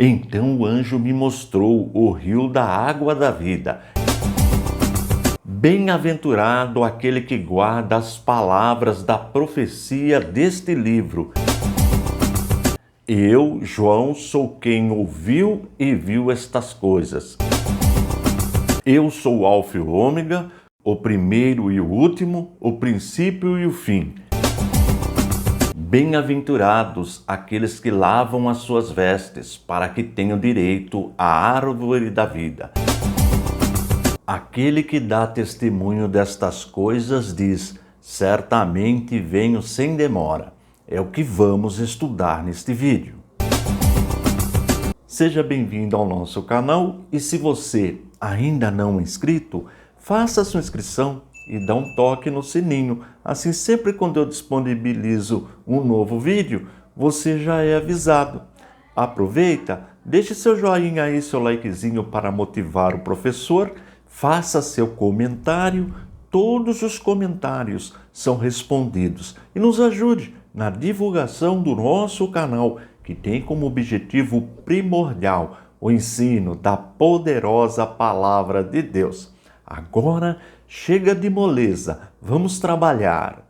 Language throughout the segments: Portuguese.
Então o anjo me mostrou o rio da água da vida. Bem-aventurado aquele que guarda as palavras da profecia deste livro. Eu, João, sou quem ouviu e viu estas coisas. Eu sou o Alfa e o Ômega, o primeiro e o último, o princípio e o fim. Bem-aventurados aqueles que lavam as suas vestes, para que tenham direito à árvore da vida. Aquele que dá testemunho destas coisas diz: certamente venho sem demora. É o que vamos estudar neste vídeo. Seja bem-vindo ao nosso canal e se você ainda não é inscrito, faça sua inscrição e dá um toque no sininho. Assim, sempre quando eu disponibilizo um novo vídeo, você já é avisado. Aproveita, deixe seu joinha aí, seu likezinho para motivar o professor. Faça seu comentário, todos os comentários são respondidos. E nos ajude na divulgação do nosso canal, que tem como objetivo primordial o ensino da poderosa Palavra de Deus. Agora, chega de moleza, vamos trabalhar.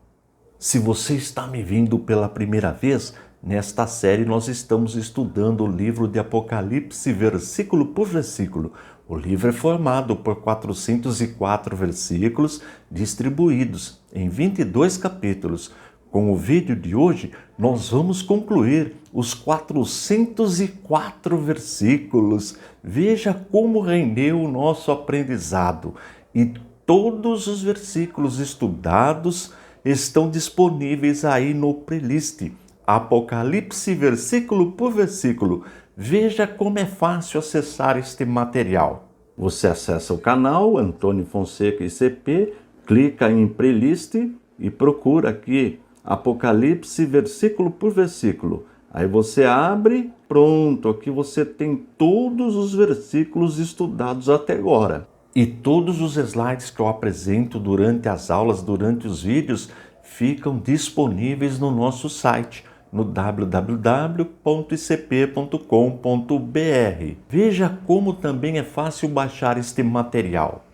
Se você está me vendo pela primeira vez, nesta série nós estamos estudando o livro de Apocalipse, versículo por versículo. O livro é formado por 404 versículos, distribuídos em 22 capítulos. Com o vídeo de hoje, nós vamos concluir os 404 versículos. Veja como rendeu o nosso aprendizado. E todos os versículos estudados estão disponíveis aí no playlist Apocalipse, versículo por versículo. Veja como é fácil acessar este material. Você acessa o canal Antônio Fonseca ICP, clica em playlist e procura aqui Apocalipse, versículo por versículo. Aí você abre, pronto, aqui você tem todos os versículos estudados até agora. E todos os slides que eu apresento durante as aulas, durante os vídeos, ficam disponíveis no nosso site, no www.icp.com.br. Veja como também é fácil baixar este material.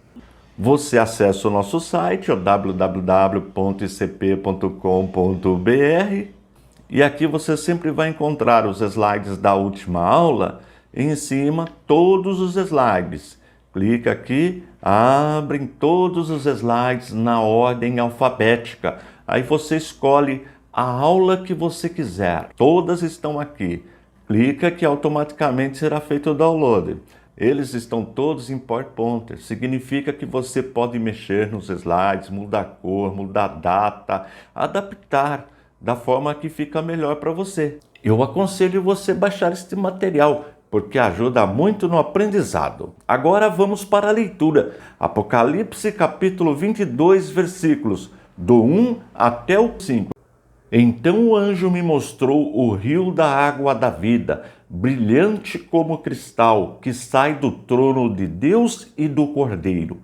Você acessa o nosso site, o www.icp.com.br, e aqui você sempre vai encontrar os slides da última aula, e em cima todos os slides. Clica aqui, abrem todos os slides na ordem alfabética. Aí você escolhe a aula que você quiser. Todas estão aqui. Clica que automaticamente será feito o download. Eles estão todos em PowerPoint. Significa que você pode mexer nos slides, mudar a cor, mudar a data, adaptar da forma que fica melhor para você. Eu aconselho você baixar este material, porque ajuda muito no aprendizado. Agora vamos para a leitura. Apocalipse capítulo 22, versículos do 1 até o 5. Então o anjo me mostrou o rio da água da vida, brilhante como cristal, que sai do trono de Deus e do Cordeiro.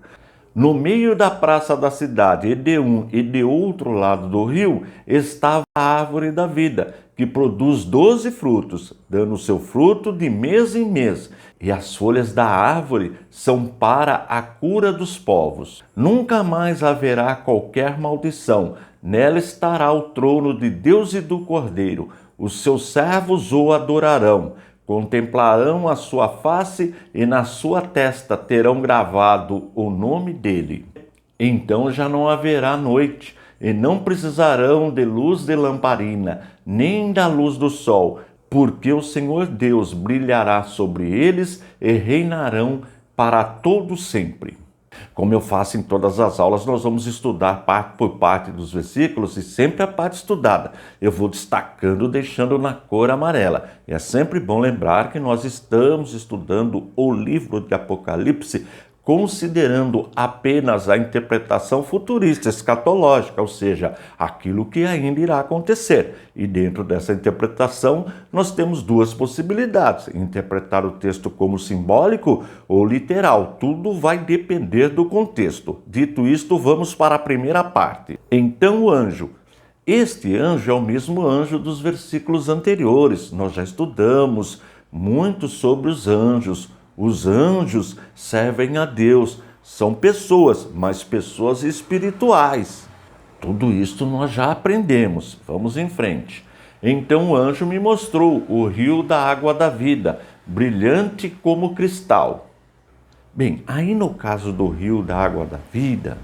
No meio da praça da cidade, e de um e de outro lado do rio, estava a árvore da vida, que produz 12 frutos, dando seu fruto de mês em mês. E as folhas da árvore são para a cura dos povos. Nunca mais haverá qualquer maldição. Nela estará o trono de Deus e do Cordeiro. Os seus servos o adorarão. Contemplarão a sua face e na sua testa terão gravado o nome dele. Então já não haverá noite, e não precisarão de luz de lamparina, nem da luz do sol, porque o Senhor Deus brilhará sobre eles e reinarão para todo sempre. Como eu faço em todas as aulas, nós vamos estudar parte por parte dos versículos e sempre a parte estudada eu vou destacando, deixando na cor amarela. E é sempre bom lembrar que nós estamos estudando o livro de Apocalipse considerando apenas a interpretação futurista, escatológica, ou seja, aquilo que ainda irá acontecer. E dentro dessa interpretação, nós temos duas possibilidades: interpretar o texto como simbólico ou literal. Tudo vai depender do contexto. Dito isto, vamos para a primeira parte. Então o anjo. Este anjo é o mesmo anjo dos versículos anteriores. Nós já estudamos muito sobre os anjos. Os anjos servem a Deus, são pessoas, mas pessoas espirituais. Tudo isso nós já aprendemos. Vamos em frente. Então o anjo me mostrou o rio da água da vida, brilhante como cristal. Bem, aí no caso do rio da água da vida,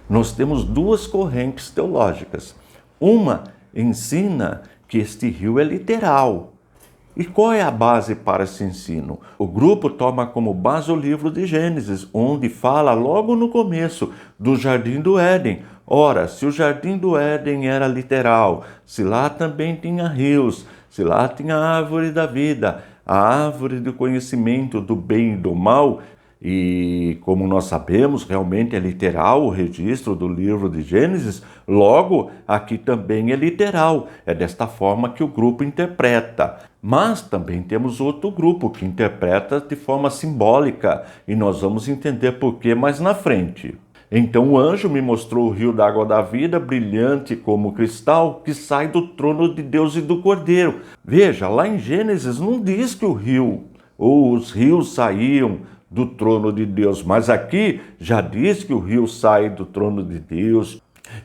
nós temos duas correntes teológicas. Uma ensina que este rio é literal. E qual é a base para esse ensino? O grupo toma como base o livro de Gênesis, onde fala logo no começo do Jardim do Éden. Ora, se o Jardim do Éden era literal, se lá também tinha rios, se lá tinha a árvore da vida, a árvore do conhecimento do bem e do mal, e como nós sabemos, realmente é literal o registro do livro de Gênesis, logo aqui também é literal. É desta forma que o grupo interpreta. Mas também temos outro grupo que interpreta de forma simbólica, e nós vamos entender por que mais na frente. Então o anjo me mostrou o rio da água da vida, brilhante como cristal, que sai do trono de Deus e do Cordeiro. Veja, lá em Gênesis não diz que o rio ou os rios saíam do trono de Deus, mas aqui já diz que o rio sai do trono de Deus,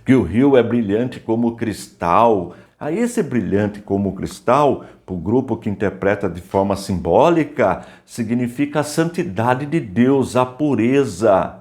que o rio é brilhante como cristal. Aí esse brilhante como cristal, para o grupo que interpreta de forma simbólica, significa a santidade de Deus, a pureza.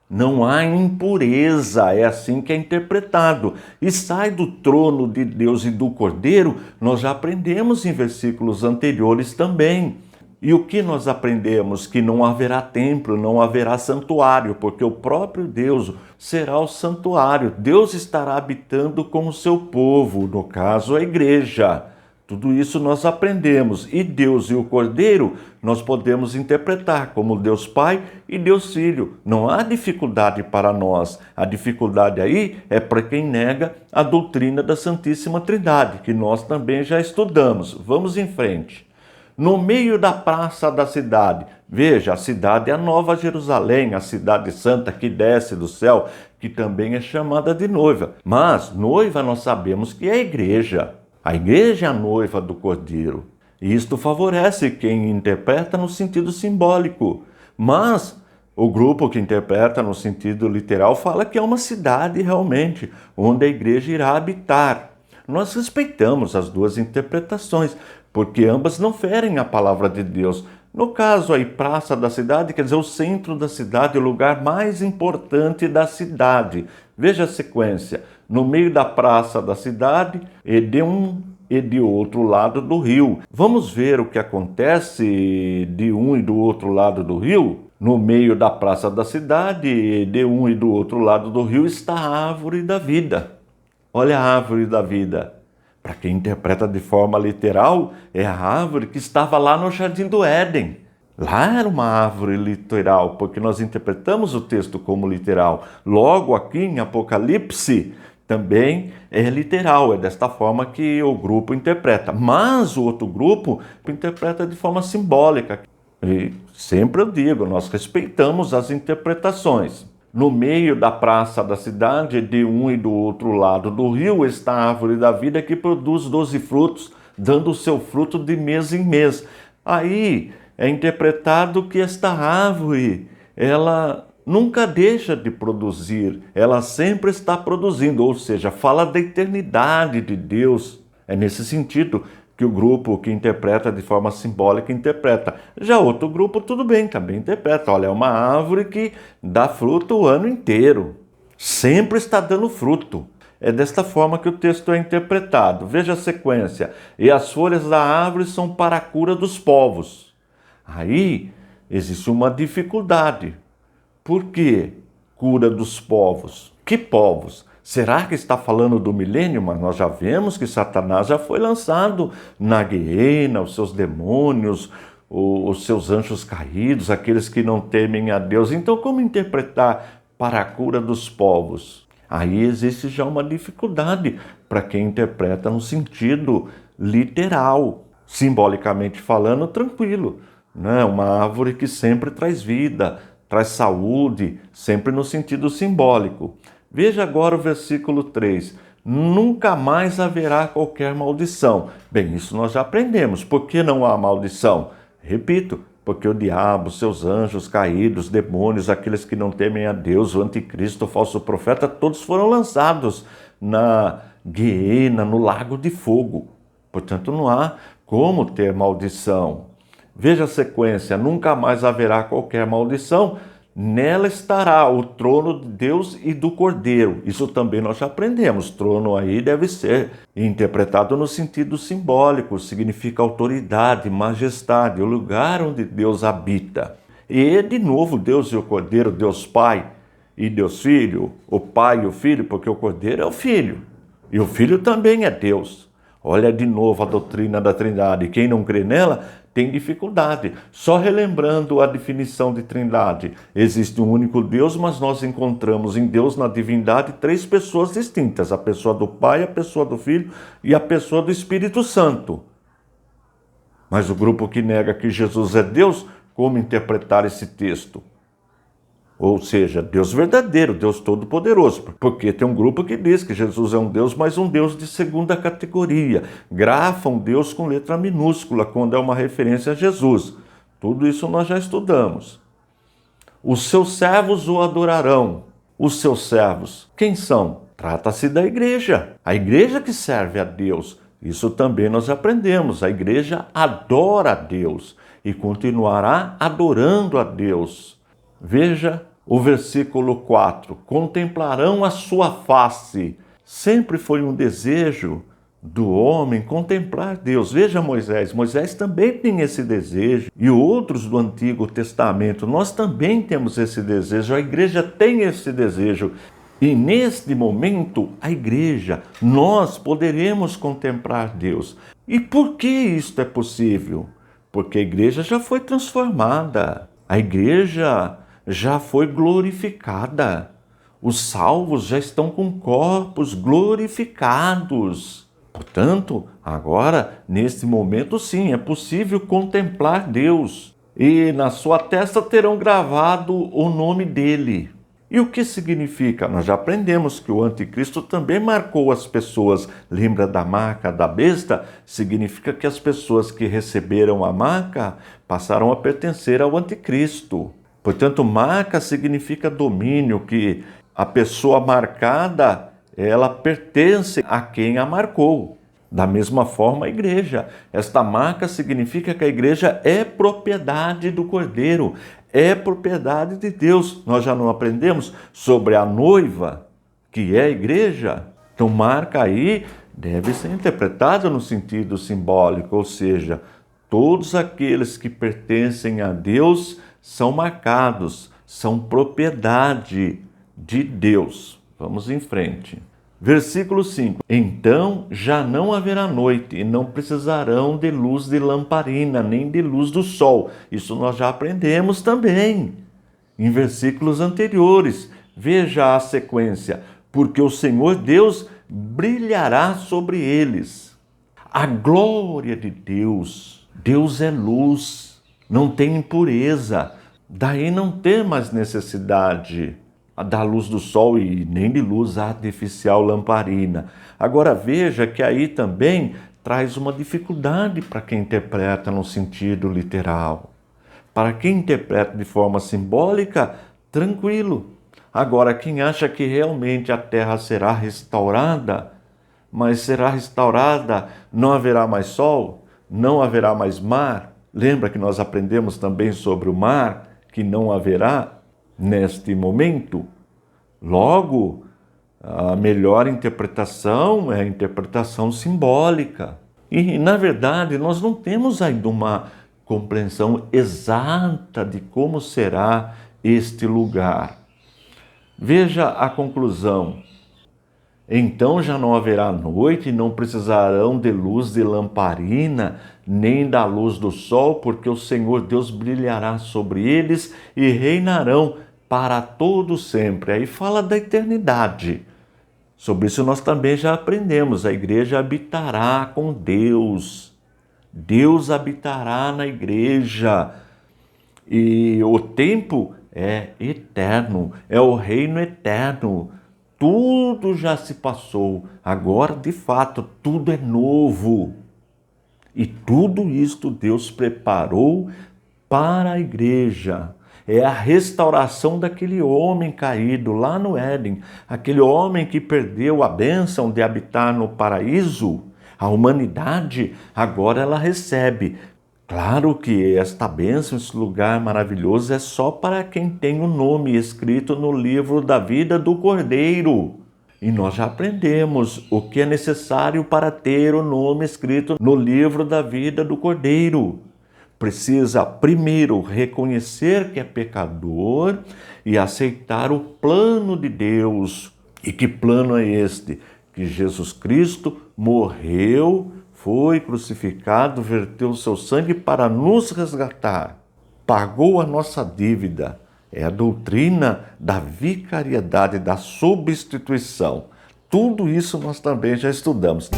Não há impureza, é assim que é interpretado. E sai do trono de Deus e do Cordeiro, nós já aprendemos em versículos anteriores também. E o que nós aprendemos? Que não haverá templo, não haverá santuário, porque o próprio Deus será o santuário. Deus estará habitando com o seu povo, no caso a igreja. Tudo isso nós aprendemos. E Deus e o Cordeiro nós podemos interpretar como Deus Pai e Deus Filho. Não há dificuldade para nós. A dificuldade aí é para quem nega a doutrina da Santíssima Trindade, que nós também já estudamos. Vamos em frente. No meio da praça da cidade, veja, a cidade é a Nova Jerusalém, a cidade santa que desce do céu, que também é chamada de noiva. Mas noiva nós sabemos que é a igreja. A igreja é a noiva do Cordeiro. E isto favorece quem interpreta no sentido simbólico. Mas o grupo que interpreta no sentido literal fala que é uma cidade realmente, onde a igreja irá habitar. Nós respeitamos as duas interpretações, porque ambas não ferem a palavra de Deus. No caso aí, praça da cidade, quer dizer, o centro da cidade, o lugar mais importante da cidade. Veja a sequência. No meio da praça da cidade, e de um e de outro lado do rio. Vamos ver o que acontece de um e do outro lado do rio? No meio da praça da cidade, e de um e do outro lado do rio, está a árvore da vida. Olha a árvore da vida. Para quem interpreta de forma literal, é a árvore que estava lá no Jardim do Éden. Lá era uma árvore literal, porque nós interpretamos o texto como literal. Logo aqui em Apocalipse também é literal, é desta forma que o grupo interpreta. Mas o outro grupo interpreta de forma simbólica. E sempre eu digo, nós respeitamos as interpretações. No meio da praça da cidade, de um e do outro lado do rio, está a árvore da vida que produz 12 frutos, dando o seu fruto de mês em mês. Aí é interpretado que esta árvore, ela nunca deixa de produzir, ela sempre está produzindo, ou seja, fala da eternidade de Deus. É nesse sentido que o grupo que interpreta de forma simbólica interpreta. Já outro grupo, tudo bem, também interpreta. Olha, é uma árvore que dá fruto o ano inteiro. Sempre está dando fruto. É desta forma que o texto é interpretado. Veja a sequência. E as folhas da árvore são para a cura dos povos. Aí existe uma dificuldade. Por que cura dos povos? Que povos? Será que está falando do milênio? Mas nós já vemos que Satanás já foi lançado na guiena, os seus demônios, os seus anjos caídos, aqueles que não temem a Deus. Então, como interpretar para a cura dos povos? Aí existe já uma dificuldade para quem interpreta no sentido literal. Simbolicamente falando, tranquilo, né? Uma árvore que sempre traz vida, traz saúde, sempre no sentido simbólico. Veja agora o versículo 3. nunca mais haverá qualquer maldição. Bem, isso nós já aprendemos. Por que não há maldição? Repito, porque o diabo, seus anjos caídos, demônios, aqueles que não temem a Deus, o anticristo, o falso profeta, todos foram lançados na guiena, no lago de fogo. Portanto, não há como ter maldição. Veja a sequência: nunca mais haverá qualquer maldição. Nela estará o trono de Deus e do Cordeiro. Isso também nós já aprendemos. Trono aí deve ser interpretado no sentido simbólico. Significa autoridade, majestade, o lugar onde Deus habita. E de novo, Deus e o Cordeiro, Deus Pai e Deus Filho, o Pai e o Filho, porque o Cordeiro é o Filho. E o Filho também é Deus. Olha de novo a doutrina da Trindade. Quem não crê nela tem dificuldade. Só relembrando a definição de Trindade. Existe um único Deus, mas nós encontramos em Deus, na divindade, 3 pessoas distintas. A pessoa do Pai, a pessoa do Filho e a pessoa do Espírito Santo. Mas o grupo que nega que Jesus é Deus, como interpretar esse texto? Ou seja, Deus verdadeiro, Deus todo-poderoso. Porque tem um grupo que diz que Jesus é um Deus, mas um Deus de segunda categoria. Grafam Deus com letra minúscula quando é uma referência a Jesus. Tudo isso nós já estudamos. Os seus servos o adorarão. Os seus servos, quem são? Trata-se da igreja. A igreja que serve a Deus. Isso também nós aprendemos. A igreja adora a Deus e continuará adorando a Deus. Veja o versículo 4. Contemplarão a sua face. Sempre foi um desejo do homem contemplar Deus. Veja Moisés. Moisés também tem esse desejo. E outros do Antigo Testamento. Nós também temos esse desejo. A igreja tem esse desejo. E neste momento, a igreja, nós poderemos contemplar Deus. E por que isto é possível? Porque a igreja já foi transformada. A igreja já foi glorificada. Os salvos já estão com corpos glorificados. Portanto, agora, neste momento, sim, é possível contemplar Deus. E na sua testa terão gravado o nome dele. E o que significa? Nós já aprendemos que o anticristo também marcou as pessoas. Lembra da marca da besta? Significa que as pessoas que receberam a marca passaram a pertencer ao anticristo. Portanto, marca significa domínio, que a pessoa marcada, ela pertence a quem a marcou. Da mesma forma, a igreja. Esta marca significa que a igreja é propriedade do Cordeiro, é propriedade de Deus. Nós já não aprendemos sobre a noiva, que é a igreja? Então, marca aí deve ser interpretada no sentido simbólico, ou seja, todos aqueles que pertencem a Deus são marcados, são propriedade de Deus. Vamos em frente. Versículo 5. Então já não haverá noite, e não precisarão de luz de lamparina, nem de luz do sol. Isso nós já aprendemos também em versículos anteriores. Veja a sequência. Porque o Senhor Deus brilhará sobre eles. A glória de Deus. Deus é luz, não tem impureza. Daí não tem mais necessidade da luz do sol e nem de luz artificial lamparina. Agora veja que aí também traz uma dificuldade para quem interpreta no sentido literal. Para quem interpreta de forma simbólica, tranquilo. Agora, quem acha que realmente a terra será restaurada, mas será restaurada, não haverá mais sol, não haverá mais mar. Lembra que nós aprendemos também sobre o mar, que não haverá neste momento? Logo, a melhor interpretação é a interpretação simbólica. E, na verdade, nós não temos ainda uma compreensão exata de como será este lugar. Veja a conclusão. Então já não haverá noite, não precisarão de luz de lamparina, nem da luz do sol, porque o Senhor Deus brilhará sobre eles e reinarão para todo sempre. Aí fala da eternidade. Sobre isso nós também já aprendemos. A igreja habitará com Deus. Deus habitará na igreja. E o tempo é eterno, é o reino eterno. tudo já se passou, agora de fato tudo é novo. E tudo isto Deus preparou para a igreja. É a restauração daquele homem caído lá no Éden, aquele homem que perdeu a bênção de habitar no paraíso. A humanidade agora ela recebe. Claro que esta bênção, esse lugar maravilhoso é só para quem tem o nome escrito no livro da vida do Cordeiro. E nós já aprendemos o que é necessário para ter o nome escrito no livro da vida do Cordeiro. Precisa primeiro reconhecer que é pecador e aceitar o plano de Deus. E que plano é este? Que Jesus Cristo morreu, foi crucificado, verteu o seu sangue para nos resgatar. Pagou a nossa dívida. É a doutrina da vicariedade, da substituição. Tudo isso nós também já estudamos.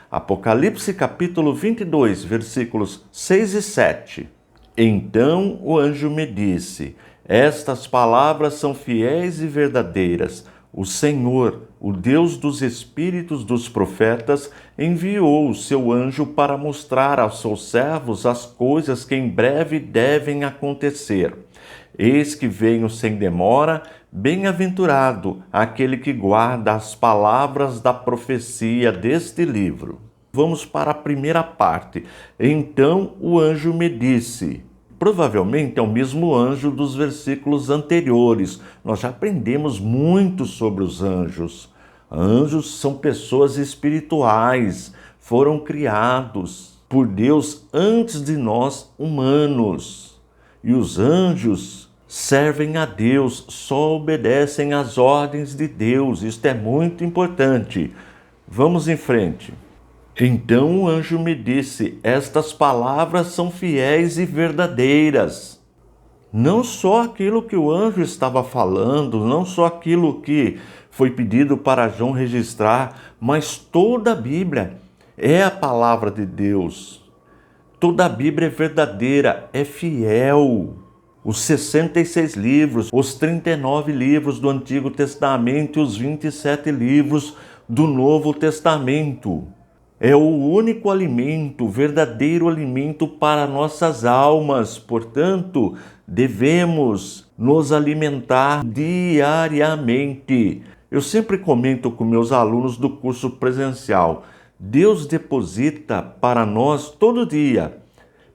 Apocalipse capítulo 22, versículos 6 e 7. Então o anjo me disse: estas palavras são fiéis e verdadeiras. O Senhor, o Deus dos espíritos dos profetas, enviou o seu anjo para mostrar aos seus servos as coisas que em breve devem acontecer. Eis que venho sem demora, bem-aventurado aquele que guarda as palavras da profecia deste livro. Vamos para a primeira parte. Então o anjo me disse. Provavelmente é o mesmo anjo dos versículos anteriores. Nós já aprendemos muito sobre os anjos. Anjos são pessoas espirituais, foram criados por Deus antes de nós humanos. E os anjos servem a Deus, só obedecem às ordens de Deus. Isto é muito importante. Vamos em frente. Então o anjo me disse: estas palavras são fiéis e verdadeiras. Não só aquilo que o anjo estava falando, não só aquilo que foi pedido para João registrar, mas toda a Bíblia é a palavra de Deus. Toda a Bíblia é verdadeira, é fiel. Os 66 livros, os 39 livros do Antigo Testamento e os 27 livros do Novo Testamento. É o único alimento, o verdadeiro alimento para nossas almas. Portanto, devemos nos alimentar diariamente. Eu sempre comento com meus alunos do curso presencial. Deus deposita para nós todo dia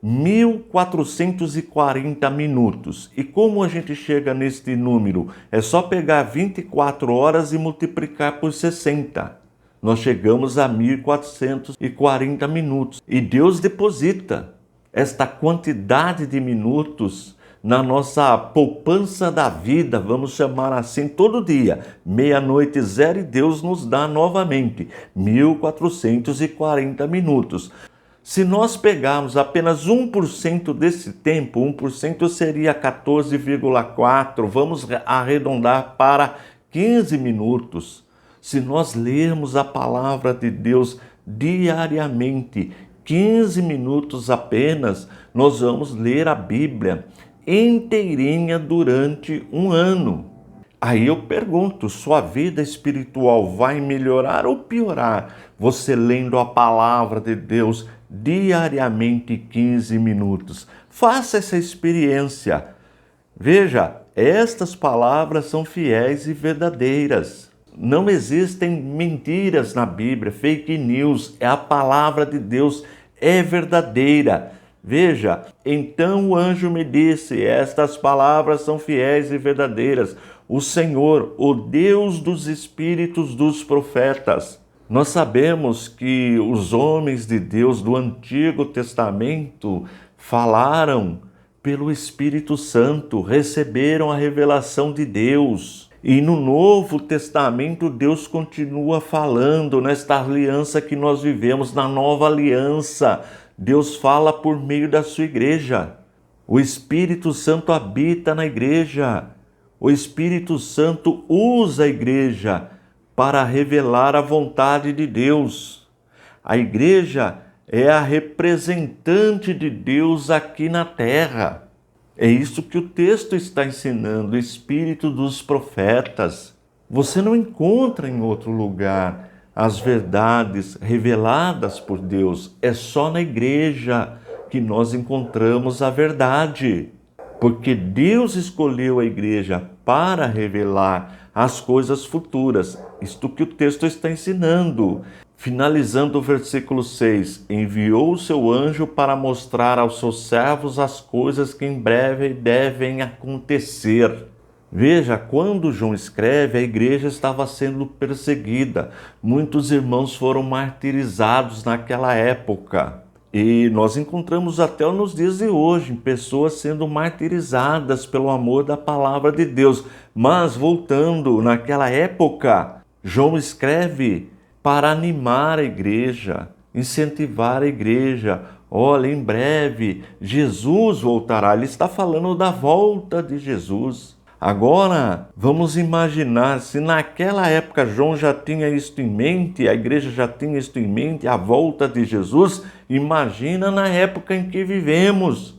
1440 minutos. E como a gente chega neste número? É só pegar 24 horas e multiplicar por 60. Nós chegamos a 1440 minutos. E Deus deposita esta quantidade de minutos na nossa poupança da vida, vamos chamar assim, todo dia. 00:00 e Deus nos dá novamente 1440 minutos. Se nós pegarmos apenas 1% desse tempo, 1% seria 14,4, vamos arredondar para 15 minutos. Se nós lermos a palavra de Deus diariamente, 15 minutos apenas, nós vamos ler a Bíblia inteirinha durante um ano. Aí eu pergunto, sua vida espiritual vai melhorar ou piorar? Você lendo a palavra de Deus diariamente 15 minutos. Faça essa experiência. Veja, estas palavras são fiéis e verdadeiras. Não existem mentiras na Bíblia, fake news. A palavra de Deus é verdadeira. Veja, então o anjo me disse: estas palavras são fiéis e verdadeiras. O Senhor, o Deus dos espíritos dos profetas. Nós sabemos que os homens de Deus do Antigo Testamento falaram pelo Espírito Santo, receberam a revelação de Deus. E no Novo Testamento, Deus continua falando nesta aliança que nós vivemos, na nova aliança. Deus fala por meio da sua igreja. O Espírito Santo habita na igreja. O Espírito Santo usa a igreja para revelar a vontade de Deus. A igreja é a representante de Deus aqui na terra. É isso que o texto está ensinando, o espírito dos profetas. Você não encontra em outro lugar as verdades reveladas por Deus. É só na igreja que nós encontramos a verdade. Porque Deus escolheu a igreja para revelar as coisas futuras. Isto que o texto está ensinando. Finalizando o versículo 6, enviou o seu anjo para mostrar aos seus servos as coisas que em breve devem acontecer. Veja, quando João escreve, a igreja estava sendo perseguida. Muitos irmãos foram martirizados naquela época. E nós encontramos até nos dias de hoje pessoas sendo martirizadas pelo amor da palavra de Deus. Mas voltando, naquela época, João escreve para animar a igreja, incentivar a igreja. Olha, em breve Jesus voltará. Ele está falando da volta de Jesus. Agora, vamos imaginar se naquela época João já tinha isto em mente, a igreja já tinha isto em mente, a volta de Jesus. Imagina na época em que vivemos,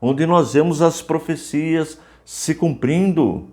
onde nós vemos as profecias se cumprindo.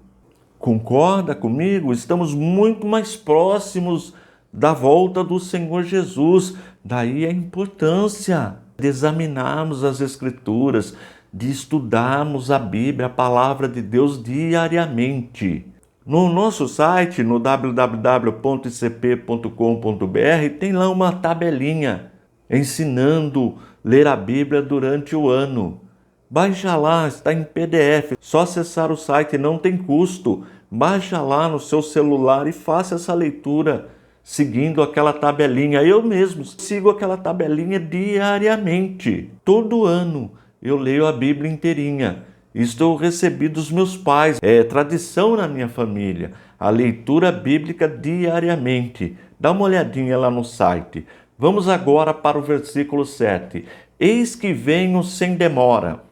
Concorda comigo? Estamos muito mais próximos da volta do Senhor Jesus. Daí a importância de examinarmos as Escrituras, de estudarmos a Bíblia, a palavra de Deus diariamente. No nosso site, no www.icp.com.br, tem lá uma tabelinha ensinando a ler a Bíblia durante o ano. Baixa lá, está em PDF, só acessar o site, não tem custo. Baixa lá no seu celular e faça essa leitura seguindo aquela tabelinha. Eu mesmo sigo aquela tabelinha diariamente. Todo ano eu leio a Bíblia inteirinha. Isto eu recebi dos meus pais. É tradição na minha família. A leitura bíblica diariamente. Dá uma olhadinha lá no site. Vamos agora para o versículo 7. Eis que venho sem demora.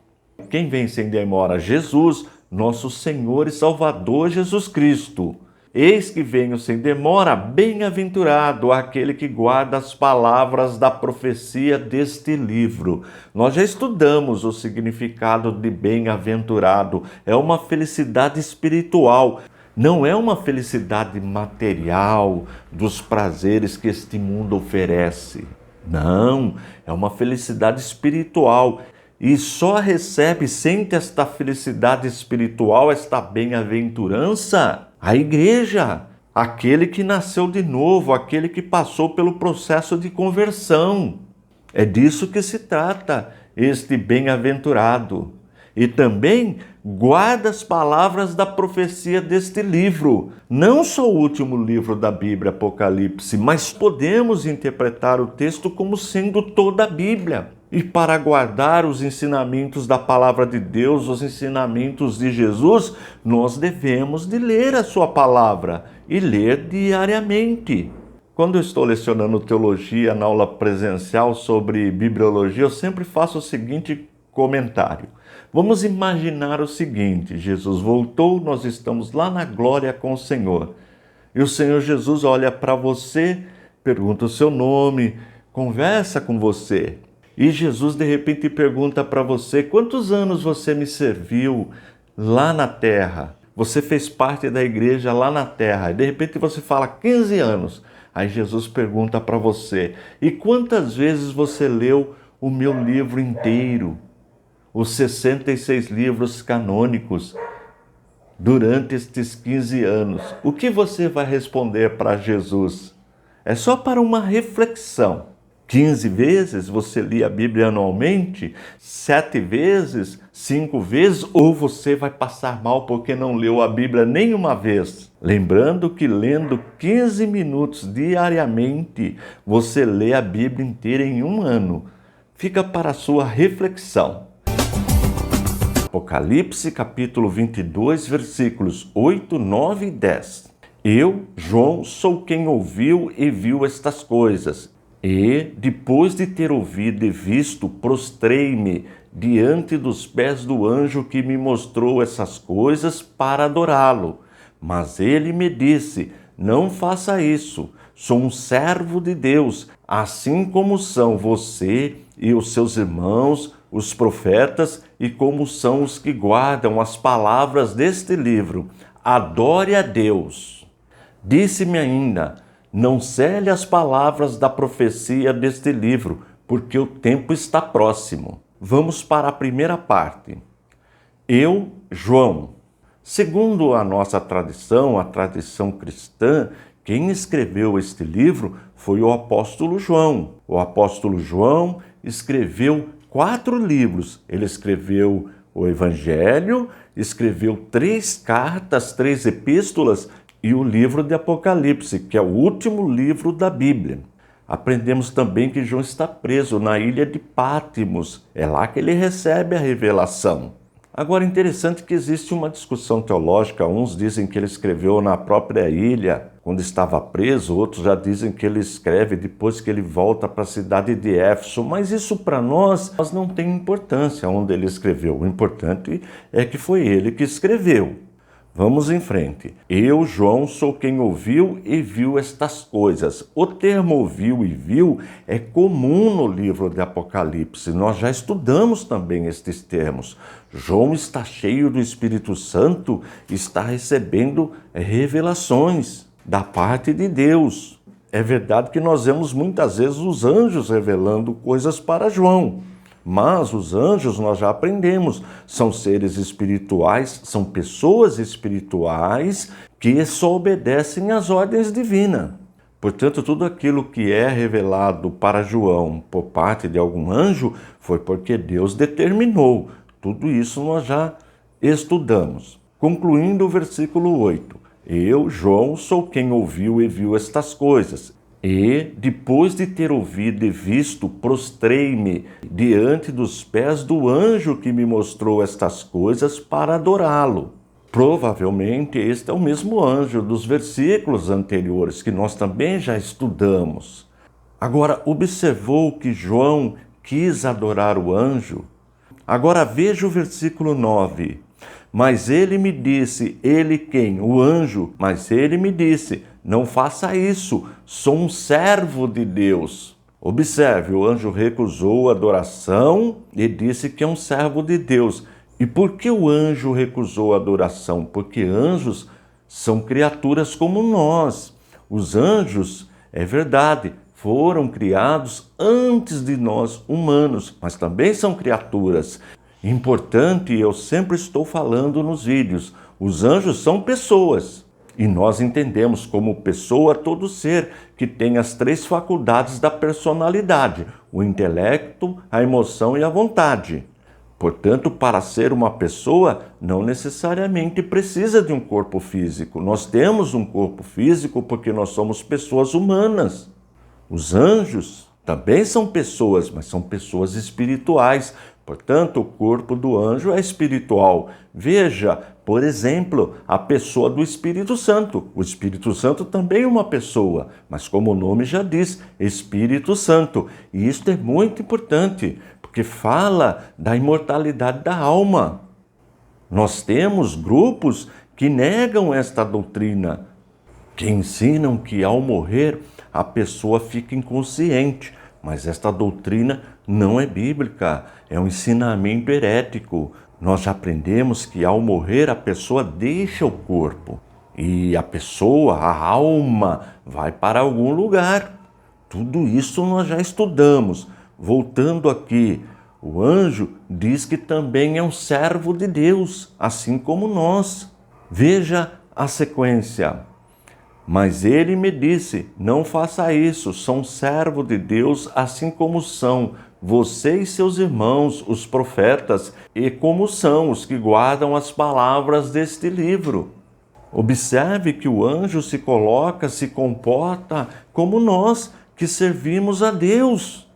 Quem vem sem demora? Jesus, nosso Senhor e Salvador Jesus Cristo. Eis que venho sem demora, bem-aventurado aquele que guarda as palavras da profecia deste livro. Nós já estudamos o significado de bem-aventurado. É uma felicidade espiritual. Não é uma felicidade material dos prazeres que este mundo oferece. Não, é uma felicidade espiritual. E só recebe, sente esta felicidade espiritual, esta bem-aventurança, a igreja, aquele que nasceu de novo, aquele que passou pelo processo de conversão. É disso que se trata, este bem-aventurado. E também guarda as palavras da profecia deste livro. Não só o último livro da Bíblia, Apocalipse, mas podemos interpretar o texto como sendo toda a Bíblia. E para guardar os ensinamentos da palavra de Deus, os ensinamentos de Jesus, nós devemos de ler a sua palavra e ler diariamente. Quando eu estou lecionando teologia na aula presencial sobre bibliologia, eu sempre faço o seguinte comentário. Vamos imaginar o seguinte: Jesus voltou, nós estamos lá na glória com o Senhor. E o Senhor Jesus olha para você, pergunta o seu nome, conversa com você. E Jesus de repente pergunta para você: quantos anos você me serviu lá na terra? Você fez parte da igreja lá na terra. E de repente você fala 15 anos. Aí Jesus pergunta para você: e quantas vezes você leu o meu livro inteiro? Os 66 livros canônicos durante estes 15 anos. O que você vai responder para Jesus? É só para uma reflexão. 15 vezes você lia a Bíblia anualmente? 7 vezes? 5 vezes? Ou você vai passar mal porque não leu a Bíblia nenhuma vez? Lembrando que lendo 15 minutos diariamente, você lê a Bíblia inteira em um ano. Fica para a sua reflexão. Apocalipse capítulo 22, versículos 8, 9 e 10. Eu, João, sou quem ouviu e viu estas coisas. E, depois de ter ouvido e visto, prostrei-me diante dos pés do anjo que me mostrou essas coisas para adorá-lo. Mas ele me disse: não faça isso, sou um servo de Deus, assim como são você e os seus irmãos, os profetas, e como são os que guardam as palavras deste livro. Adore a Deus. Disse-me ainda: não cele as palavras da profecia deste livro, porque o tempo está próximo. Vamos para a primeira parte. Eu, João. Segundo a nossa tradição, a tradição cristã, quem escreveu este livro foi o apóstolo João. O apóstolo João escreveu 4 livros. Ele escreveu o Evangelho, escreveu 3 cartas, 3 epístolas e o livro de Apocalipse, que é o último livro da Bíblia. Aprendemos também que João está preso na ilha de Patmos. É lá que ele recebe a revelação. Agora, interessante que existe uma discussão teológica. Uns dizem que ele escreveu na própria ilha, quando estava preso. Outros já dizem que ele escreve depois que ele volta para a cidade de Éfeso. Mas isso para nós não tem importância onde ele escreveu. O importante é que foi ele que escreveu. Vamos em frente. Eu, João, sou quem ouviu e viu estas coisas. O termo ouviu e viu é comum no livro de Apocalipse. Nós já estudamos também estes termos. João está cheio do Espírito Santo, está recebendo revelações da parte de Deus. É verdade que nós vemos muitas vezes os anjos revelando coisas para João. Mas os anjos, nós já aprendemos, são seres espirituais, são pessoas espirituais que só obedecem às ordens divinas. Portanto, tudo aquilo que é revelado para João por parte de algum anjo foi porque Deus determinou. Tudo isso nós já estudamos. Concluindo o versículo 8. Eu, João, sou quem ouviu e viu estas coisas. E, depois de ter ouvido e visto, prostrei-me diante dos pés do anjo que me mostrou estas coisas para adorá-lo. Provavelmente este é o mesmo anjo dos versículos anteriores, que nós também já estudamos. Agora, observou que João quis adorar o anjo? Agora veja o versículo 9. Mas ele me disse, ele quem? O anjo. Mas ele me disse, não faça isso, sou um servo de Deus. Observe, o anjo recusou a adoração e disse que é um servo de Deus. E por que o anjo recusou a adoração? Porque anjos são criaturas como nós. Os anjos, é verdade, foram criados antes de nós humanos, mas também são criaturas. Importante, eu sempre estou falando nos vídeos, os anjos são pessoas. E nós entendemos como pessoa todo ser que tem as 3 faculdades da personalidade, o intelecto, a emoção e a vontade. Portanto, para ser uma pessoa, não necessariamente precisa de um corpo físico. Nós temos um corpo físico porque nós somos pessoas humanas. Os anjos também são pessoas, mas são pessoas espirituais. Portanto, o corpo do anjo é espiritual. Veja, por exemplo, a pessoa do Espírito Santo. O Espírito Santo também é uma pessoa, mas como o nome já diz, Espírito Santo. E isso é muito importante, porque fala da imortalidade da alma. Nós temos grupos que negam esta doutrina, que ensinam que ao morrer a pessoa fica inconsciente. Mas esta doutrina não é bíblica, é um ensinamento herético. Nós já aprendemos que ao morrer a pessoa deixa o corpo e a pessoa, a alma, vai para algum lugar. Tudo isso nós já estudamos. Voltando aqui, o anjo diz que também é um servo de Deus, assim como nós. Veja a sequência. Mas ele me disse, não faça isso, sou um servo de Deus, assim como são você e seus irmãos, os profetas, e como são os que guardam as palavras deste livro. Observe que o anjo se coloca, se comporta como nós que servimos a Deus.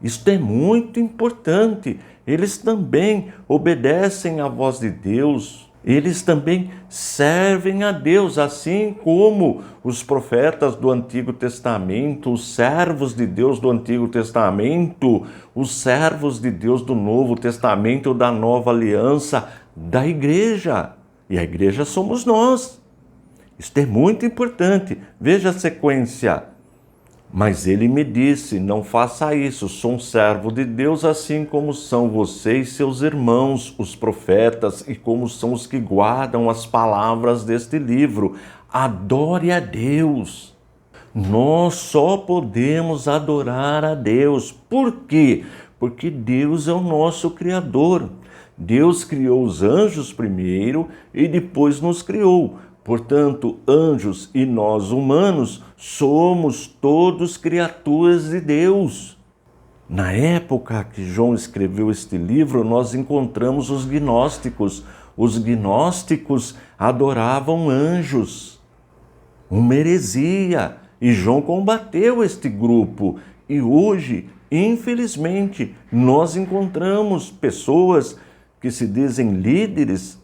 Isto é muito importante. Eles também obedecem à voz de Deus. Eles também servem a Deus, assim como os profetas do Antigo Testamento, os servos de Deus do Antigo Testamento, os servos de Deus do Novo Testamento, da Nova Aliança, da igreja. E a igreja somos nós. Isto é muito importante. Veja a sequência. Mas ele me disse, não faça isso, sou um servo de Deus, assim como são vocês, seus irmãos, os profetas, e como são os que guardam as palavras deste livro. Adore a Deus. Nós só podemos adorar a Deus. Por quê? Porque Deus é o nosso Criador. Deus criou os anjos primeiro e depois nos criou. Portanto, anjos e nós humanos somos todos criaturas de Deus. Na época que João escreveu este livro, nós encontramos os gnósticos. Os gnósticos adoravam anjos. Uma heresia. E João combateu este grupo. E hoje, infelizmente, nós encontramos pessoas que se dizem líderes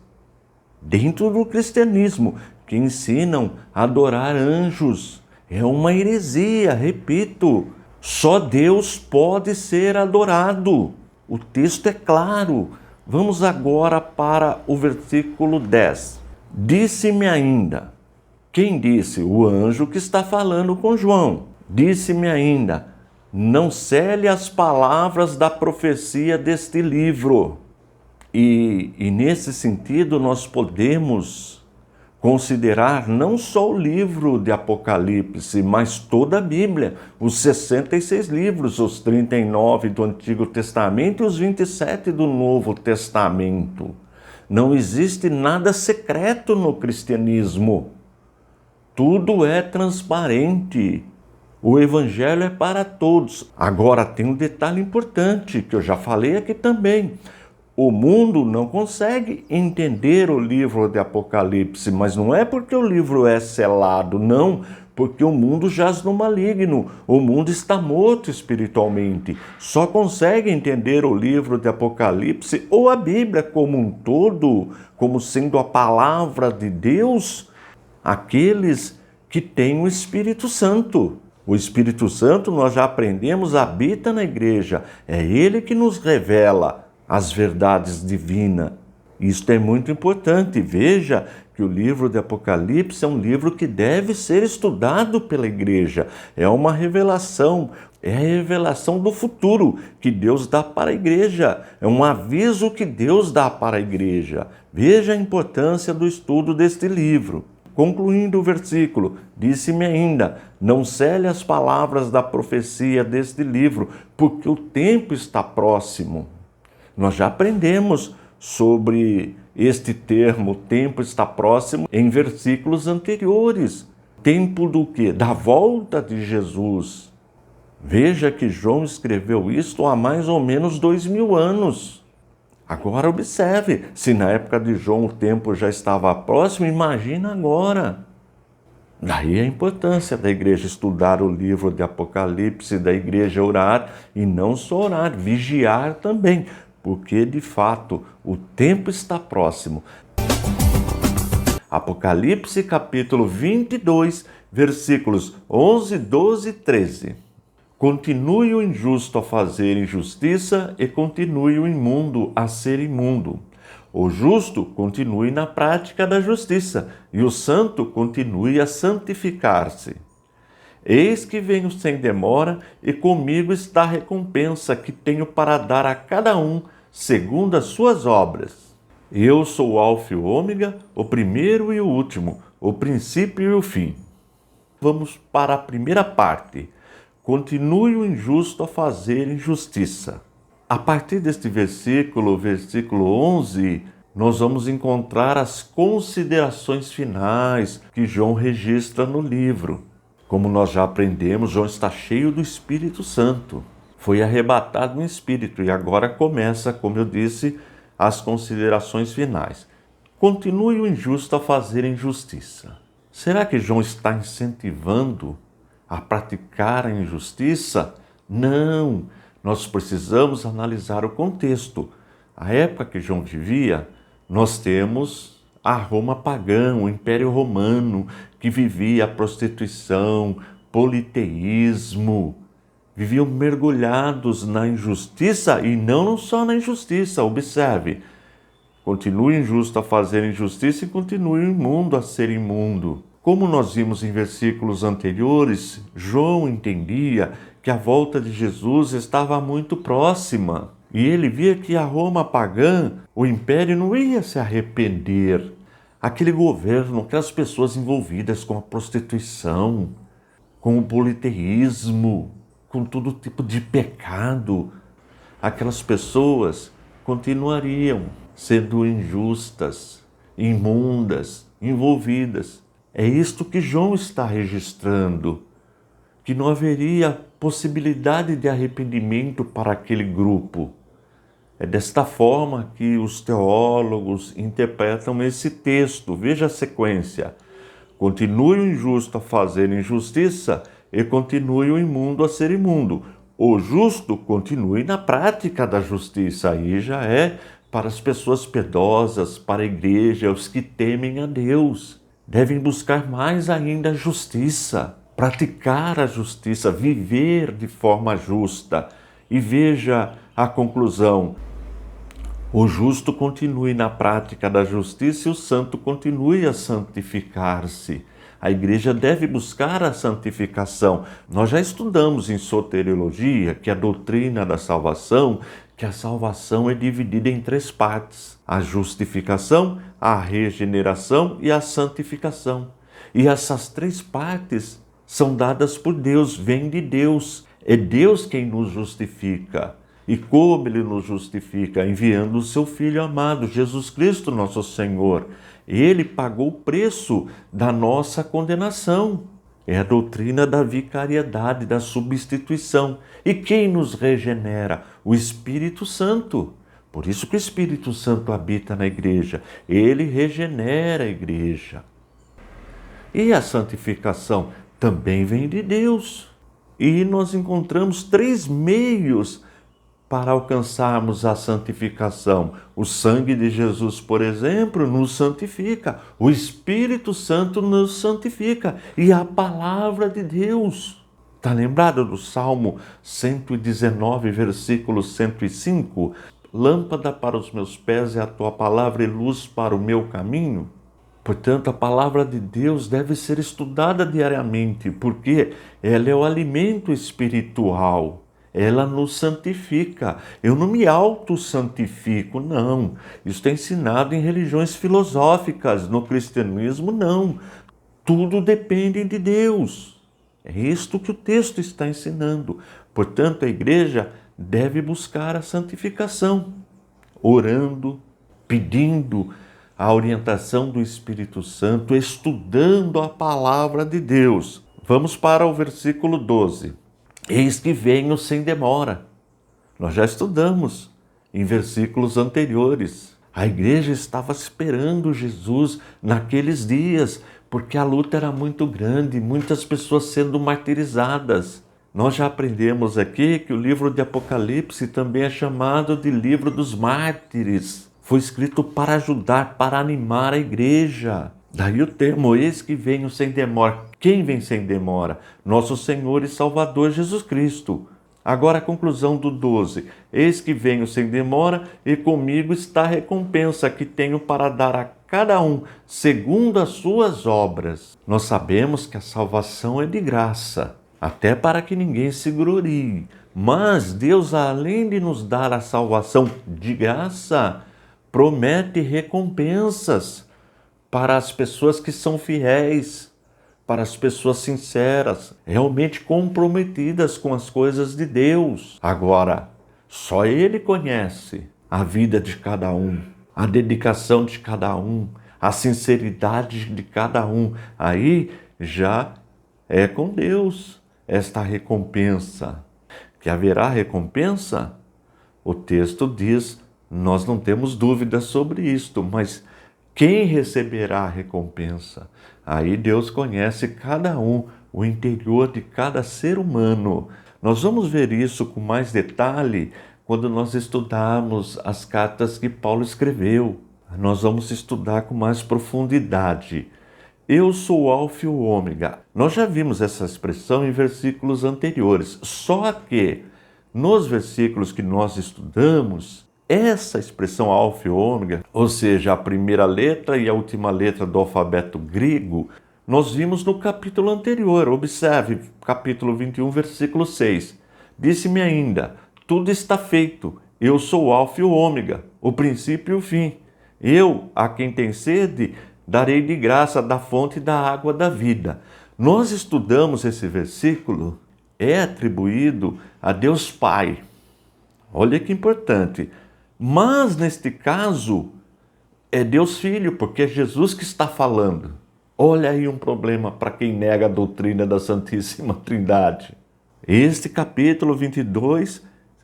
dentro do cristianismo, que ensinam a adorar anjos. É uma heresia, repito. Só Deus pode ser adorado. O texto é claro. Vamos agora para o versículo 10. Disse-me ainda. Quem disse? O anjo que está falando com João. Disse-me ainda, não cele as palavras da profecia deste livro. E nesse sentido nós podemos considerar não só o livro de Apocalipse, mas toda a Bíblia, os 66 livros, os 39 do Antigo Testamento e os 27 do Novo Testamento. Não existe nada secreto no cristianismo. Tudo é transparente. O Evangelho é para todos. Agora tem um detalhe importante que eu já falei aqui também. O mundo não consegue entender o livro de Apocalipse, mas não é porque o livro é selado, não, porque o mundo jaz no maligno, o mundo está morto espiritualmente. Só consegue entender o livro de Apocalipse ou a Bíblia como um todo, como sendo a palavra de Deus, aqueles que têm o Espírito Santo. O Espírito Santo, nós já aprendemos, habita na igreja. É Ele que nos revela as verdades divinas. Isto é muito importante. Veja que o livro de Apocalipse é um livro que deve ser estudado pela igreja. É uma revelação, é a revelação do futuro que Deus dá para a igreja. É um aviso que Deus dá para a igreja. Veja a importância do estudo deste livro. Concluindo o versículo, disse-me ainda, não cele as palavras da profecia deste livro, porque o tempo está próximo. Nós já aprendemos sobre este termo, o tempo está próximo, em versículos anteriores. Tempo do quê? Da volta de Jesus. Veja que João escreveu isto há mais ou menos 2000 anos. Agora observe, se na época de João o tempo já estava próximo, imagina agora. Daí a importância da igreja estudar o livro de Apocalipse, da igreja orar, e não só orar, vigiar também, porque de fato o tempo está próximo. Apocalipse capítulo 22, versículos 11, 12 e 13. Continue o injusto a fazer injustiça e continue o imundo a ser imundo. O justo continue na prática da justiça e o santo continue a santificar-se. Eis que venho sem demora e comigo está a recompensa que tenho para dar a cada um segundo as suas obras. Eu sou o Alfa e o Ômega, o primeiro e o último, o princípio e o fim. Vamos para a primeira parte. Continue o injusto a fazer injustiça. A partir deste versículo 11, nós vamos encontrar as considerações finais que João registra no livro. Como nós já aprendemos, João está cheio do Espírito Santo. Foi arrebatado no Espírito e agora começa, como eu disse, as considerações finais. Continue o injusto a fazer injustiça. Será que João está incentivando a praticar a injustiça? Não, nós precisamos analisar o contexto. A época que João vivia, nós temos a Roma pagã, o Império Romano, que vivia a prostituição, politeísmo, viviam mergulhados na injustiça e não só na injustiça, observe. Continue injusto a fazer injustiça e continue o imundo a ser imundo. Como nós vimos em versículos anteriores, João entendia que a volta de Jesus estava muito próxima. E ele via que a Roma pagã, o império, não ia se arrepender. aquele governo, aquelas pessoas envolvidas com a prostituição, com o politeísmo, com todo tipo de pecado, aquelas pessoas continuariam sendo injustas, imundas, envolvidas. É isto que João está registrando, que não haveria possibilidade de arrependimento para aquele grupo. É desta forma que os teólogos interpretam esse texto. Veja a sequência. Continue o injusto a fazer injustiça e continue o imundo a ser imundo. O justo continue na prática da justiça. Aí já é para as pessoas piedosas, para a igreja, os que temem a Deus. Devem buscar mais ainda a justiça, praticar a justiça, viver de forma justa. E veja a conclusão. O justo continue na prática da justiça e o santo continue a santificar-se. A igreja deve buscar a santificação. Nós já estudamos em soteriologia que a doutrina da salvação, que a salvação é dividida em 3 partes: a justificação, a regeneração e a santificação. E essas 3 partes são dadas por Deus, vêm de Deus. É Deus quem nos justifica. E como Ele nos justifica? Enviando o seu Filho amado, Jesus Cristo, nosso Senhor. Ele pagou o preço da nossa condenação. É a doutrina da vicariedade, da substituição. E quem nos regenera? O Espírito Santo. Por isso que o Espírito Santo habita na igreja. Ele regenera a igreja. E a santificação também vem de Deus. E nós encontramos 3 meios para alcançarmos a santificação. O sangue de Jesus, por exemplo, nos santifica. O Espírito Santo nos santifica. E a palavra de Deus. Está lembrado do Salmo 119, versículo 105? Lâmpada para os meus pés é a tua palavra e luz para o meu caminho. Portanto, a palavra de Deus deve ser estudada diariamente, porque ela é o alimento espiritual. Ela nos santifica. Eu não me auto-santifico, não. Isso é ensinado em religiões filosóficas. No cristianismo, não. Tudo depende de Deus. É isto que o texto está ensinando. Portanto, a igreja deve buscar a santificação, orando, pedindo a orientação do Espírito Santo, estudando a palavra de Deus. Vamos para o versículo 12. Eis que venho sem demora. Nós já estudamos em versículos anteriores. A igreja estava esperando Jesus naqueles dias, porque a luta era muito grande, muitas pessoas sendo martirizadas. Nós já aprendemos aqui que o livro de Apocalipse também é chamado de livro dos mártires. Foi escrito para ajudar, para animar a igreja. Daí o termo, eis que venho sem demora. Quem vem sem demora? Nosso Senhor e Salvador Jesus Cristo. Agora a conclusão do 12. Eis que venho sem demora e comigo está a recompensa que tenho para dar a cada um, segundo as suas obras. Nós sabemos que a salvação é de graça, até para que ninguém se glorie. Mas Deus, além de nos dar a salvação de graça, promete recompensas para as pessoas que são fiéis, para as pessoas sinceras, realmente comprometidas com as coisas de Deus. Agora, só Ele conhece a vida de cada um, a dedicação de cada um, a sinceridade de cada um. Aí já é com Deus esta recompensa. Que haverá recompensa? O texto diz, nós não temos dúvidas sobre isto, mas quem receberá a recompensa? Aí Deus conhece cada um, o interior de cada ser humano. Nós vamos ver isso com mais detalhe quando nós estudarmos as cartas que Paulo escreveu. Nós vamos estudar com mais profundidade. Eu sou o Alfa e o Ômega. Nós já vimos essa expressão em versículos anteriores. Só que nos versículos que nós estudamos, essa expressão alfa e ômega, ou seja, a primeira letra e a última letra do alfabeto grego, nós vimos no capítulo anterior. Observe, capítulo 21, versículo 6. Disse-me ainda, tudo está feito, eu sou o alfa e o ômega, o princípio e o fim. Eu, a quem tem sede, darei de graça da fonte da água da vida. Nós estudamos esse versículo, é atribuído a Deus Pai. Olha que importante. Mas, neste caso, é Deus Filho, porque é Jesus que está falando. Olha aí um problema para quem nega a doutrina da Santíssima Trindade. Este capítulo 22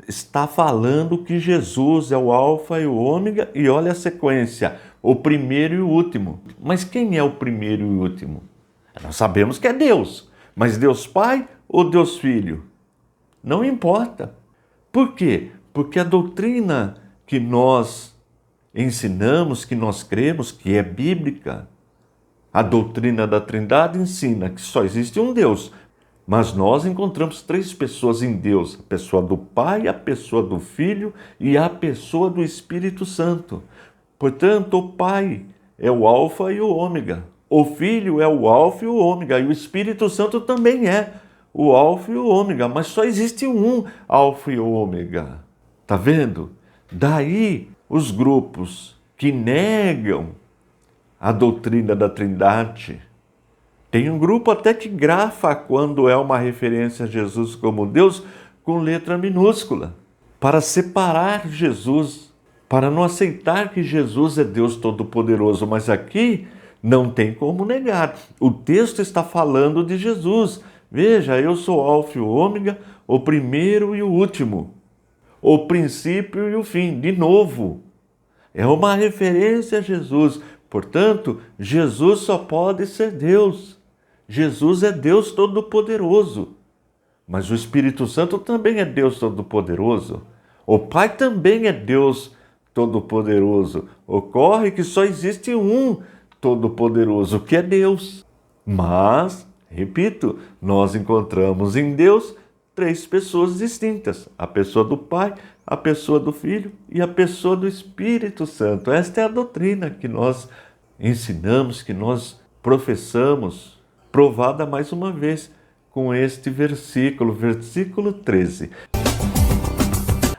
está falando que Jesus é o Alfa e o Ômega, e olha a sequência, o primeiro e o último. Mas quem é o primeiro e o último? Nós sabemos que é Deus, mas Deus Pai ou Deus Filho? Não importa. Por quê? Porque a doutrina que nós ensinamos, que nós cremos, que é bíblica, a doutrina da Trindade ensina que só existe um Deus, mas nós encontramos três pessoas em Deus: a pessoa do Pai, a pessoa do Filho e a pessoa do Espírito Santo. Portanto, o Pai é o Alfa e o Ômega, o Filho é o Alfa e o Ômega, e o Espírito Santo também é o Alfa e o Ômega, mas só existe um Alfa e Ômega. Tá vendo? Daí os grupos que negam a doutrina da Trindade. Tem um grupo até que grafa quando é uma referência a Jesus como Deus com letra minúscula, para separar Jesus, para não aceitar que Jesus é Deus Todo-Poderoso. Mas aqui não tem como negar. O texto está falando de Jesus. Veja, eu sou o Alfa e o Ômega, o primeiro e o último, o princípio e o fim. De novo, é uma referência a Jesus. Portanto, Jesus só pode ser Deus. Jesus é Deus Todo-Poderoso. Mas o Espírito Santo também é Deus Todo-Poderoso. O Pai também é Deus Todo-Poderoso. Ocorre que só existe um Todo-Poderoso, que é Deus. Mas, repito, nós encontramos em Deus três pessoas distintas: a pessoa do Pai, a pessoa do Filho e a pessoa do Espírito Santo. Esta é a doutrina que nós ensinamos, que nós professamos, provada mais uma vez com este versículo, versículo 13.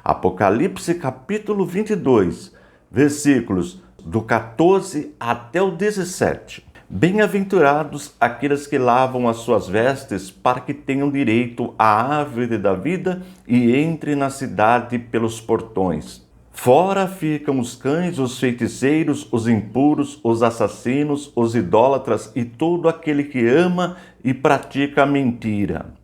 Apocalipse capítulo 22, versículos do 14 até o 17. Bem-aventurados aqueles que lavam as suas vestes, para que tenham direito à árvore da vida e entrem na cidade pelos portões. Fora ficam os cães, os feiticeiros, os impuros, os assassinos, os idólatras e todo aquele que ama e pratica a mentira.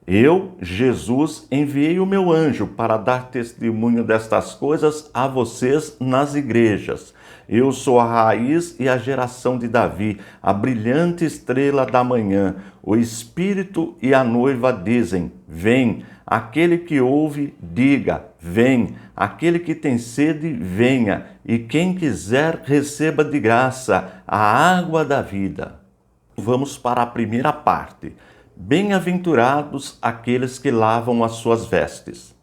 Eu, Jesus, enviei o meu anjo para dar testemunho destas coisas a vocês nas igrejas. Eu sou a raiz e a geração de Davi, a brilhante estrela da manhã. O Espírito e a noiva dizem: vem. Aquele que ouve, diga: vem. Aquele que tem sede, venha. E quem quiser, receba de graça a água da vida. Vamos para a primeira parte. Bem-aventurados aqueles que lavam as suas vestes.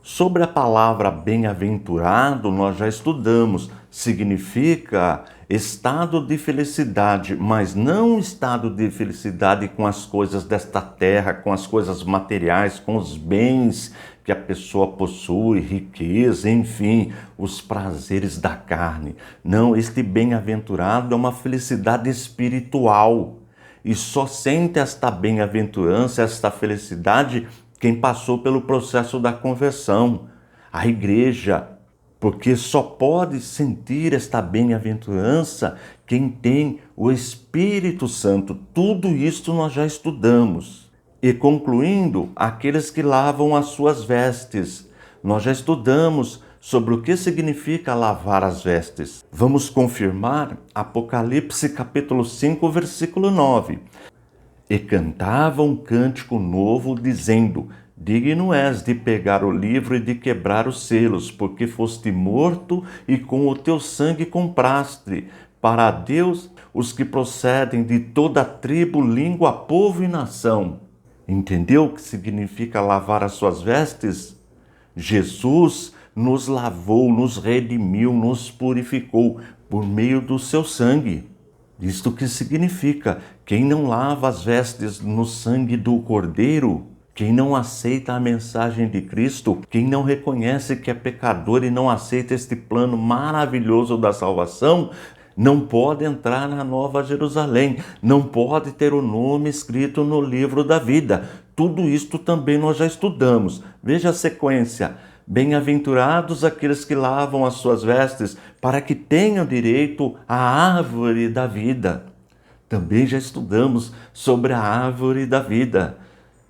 Sobre a palavra bem-aventurado, nós já estudamos. Significa estado de felicidade, mas não estado de felicidade com as coisas desta terra, com as coisas materiais, com os bens que a pessoa possui, riqueza, enfim, os prazeres da carne. Não, este bem-aventurado é uma felicidade espiritual. E só sente esta bem-aventurança, esta felicidade, quem passou pelo processo da conversão, a igreja, porque só pode sentir esta bem-aventurança quem tem o Espírito Santo. Tudo isso nós já estudamos. E concluindo, aqueles que lavam as suas vestes. Nós já estudamos sobre o que significa lavar as vestes. Vamos confirmar Apocalipse capítulo 5, versículo 9. E cantava um cântico novo, dizendo: digno és de pegar o livro e de quebrar os selos, porque foste morto e com o teu sangue compraste para Deus os que procedem de toda tribo, língua, povo e nação. Entendeu o que significa lavar as suas vestes? Jesus nos lavou, nos redimiu, nos purificou por meio do seu sangue. Isto que significa: quem não lava as vestes no sangue do Cordeiro, quem não aceita a mensagem de Cristo, quem não reconhece que é pecador e não aceita este plano maravilhoso da salvação, não pode entrar na Nova Jerusalém, não pode ter o nome escrito no livro da vida. Tudo isto também nós já estudamos. Veja a sequência. Bem-aventurados aqueles que lavam as suas vestes, para que tenham direito à árvore da vida. Também já estudamos sobre a árvore da vida.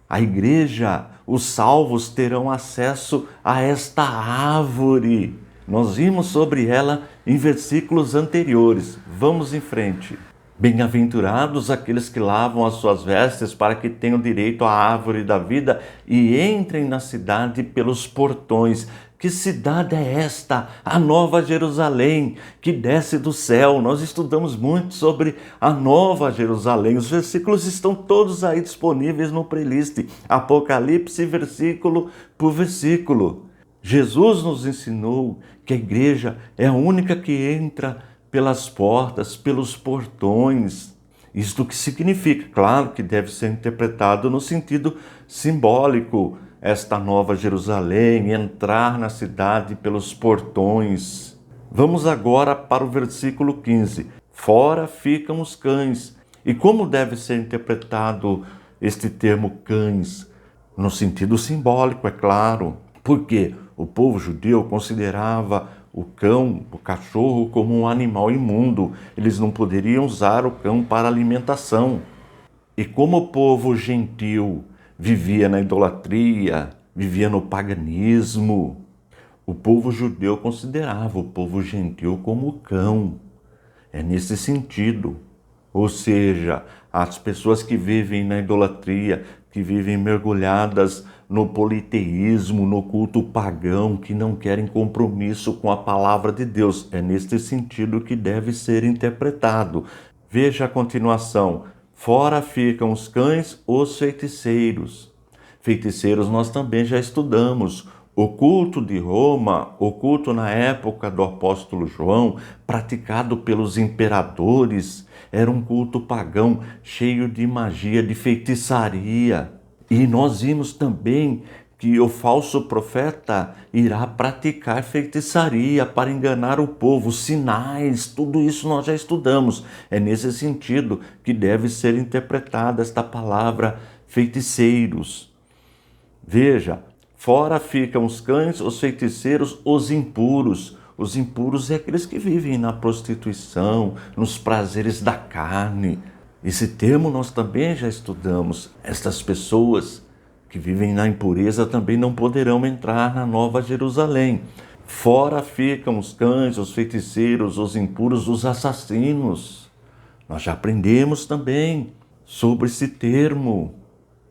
A igreja, os salvos terão acesso a esta árvore. Nós vimos sobre ela em versículos anteriores. Vamos em frente. Bem-aventurados aqueles que lavam as suas vestes para que tenham direito à árvore da vida e entrem na cidade pelos portões. Que cidade é esta? A Nova Jerusalém, que desce do céu. Nós estudamos muito sobre a Nova Jerusalém. Os versículos estão todos aí disponíveis no playlist. Apocalipse, versículo por versículo. Jesus nos ensinou que a igreja é a única que entra pelas portas, pelos portões. Isto que significa? Claro que deve ser interpretado no sentido simbólico. Esta Nova Jerusalém, entrar na cidade pelos portões. Vamos agora para o versículo 15. Fora ficam os cães. E como deve ser interpretado este termo cães? No sentido simbólico, é claro. Porque o povo judeu considerava o cão, o cachorro, como um animal imundo. Eles não poderiam usar o cão para alimentação. E como o povo gentil vivia na idolatria, vivia no paganismo, o povo judeu considerava o povo gentil como cão. É nesse sentido. Ou seja, as pessoas que vivem na idolatria, que vivem mergulhadas no politeísmo, no culto pagão, que não querem compromisso com a palavra de Deus. É neste sentido que deve ser interpretado. Veja a continuação. Fora ficam os cães, os feiticeiros. Feiticeiros nós também já estudamos. O culto de Roma, o culto na época do apóstolo João, praticado pelos imperadores, era um culto pagão cheio de magia, de feitiçaria. E nós vimos também que o falso profeta irá praticar feitiçaria para enganar o povo, sinais, tudo isso nós já estudamos. É nesse sentido que deve ser interpretada esta palavra feiticeiros. Veja, fora ficam os cães, os feiticeiros, os impuros. Os impuros é aqueles que vivem na prostituição, nos prazeres da carne. Esse termo nós também já estudamos. Estas pessoas que vivem na impureza também não poderão entrar na Nova Jerusalém. Fora ficam os cães, os feiticeiros, os impuros, os assassinos. Nós já aprendemos também sobre esse termo.